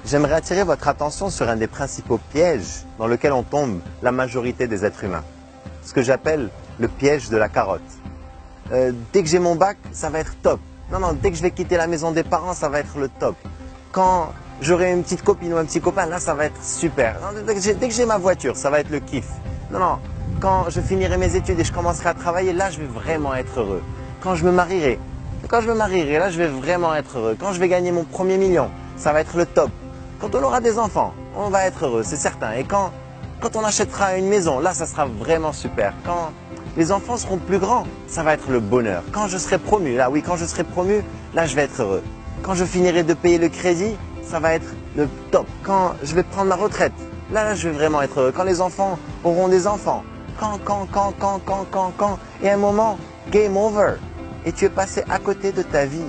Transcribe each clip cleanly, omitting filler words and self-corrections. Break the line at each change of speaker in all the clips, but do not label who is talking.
j'aimerais attirer votre attention sur un des principaux pièges dans lequel on tombe la majorité des êtres humains. Ce que j'appelle le piège de la carotte. Dès que j'ai mon bac, ça va être top. Non, non, dès que je vais quitter la maison des parents, ça va être le top. Quand j'aurai une petite copine ou un petit copain, là, ça va être super. Non, dès que j'ai ma voiture, ça va être le kiff. Non, non, quand je finirai mes études et je commencerai à travailler, là, je vais vraiment être heureux. Quand je me marierai, là, je vais vraiment être heureux. Quand je vais gagner mon premier million, ça va être le top. Quand on aura des enfants, on va être heureux, c'est certain. Et quand on achètera une maison, là, ça sera vraiment super. Quand les enfants seront plus grands, ça va être le bonheur. Quand je serai promu, là, oui, quand je serai promu, là, je vais être heureux. Quand je finirai de payer le crédit, ça va être le top. Quand je vais prendre ma retraite, là, je vais vraiment être heureux. Quand les enfants auront des enfants, quand. Et à un moment, game over. Et tu es passé à côté de ta vie.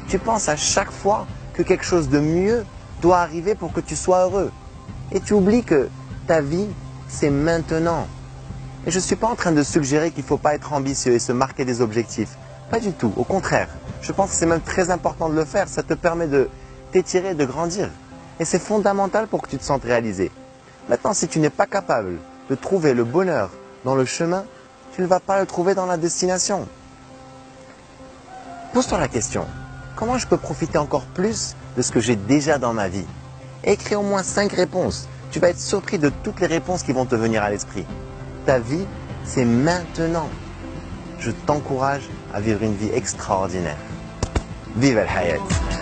Tu penses à chaque fois que quelque chose de mieux doit arriver pour que tu sois heureux. Et tu oublies que ta vie, c'est maintenant. Et je ne suis pas en train de suggérer qu'il ne faut pas être ambitieux et se marquer des objectifs. Pas du tout, au contraire. Je pense que c'est même très important de le faire. Ça te permet de t'étirer, de grandir. Et c'est fondamental pour que tu te sentes réalisé. Maintenant, si tu n'es pas capable de trouver le bonheur dans le chemin, tu ne vas pas le trouver dans la destination. Pose-toi la question, comment je peux profiter encore plus de ce que j'ai déjà dans ma vie? Écris au moins 5 réponses. Tu vas être surpris de toutes les réponses qui vont te venir à l'esprit. Ta vie, c'est maintenant. Je t'encourage à vivre une vie extraordinaire. Vive el Hayat!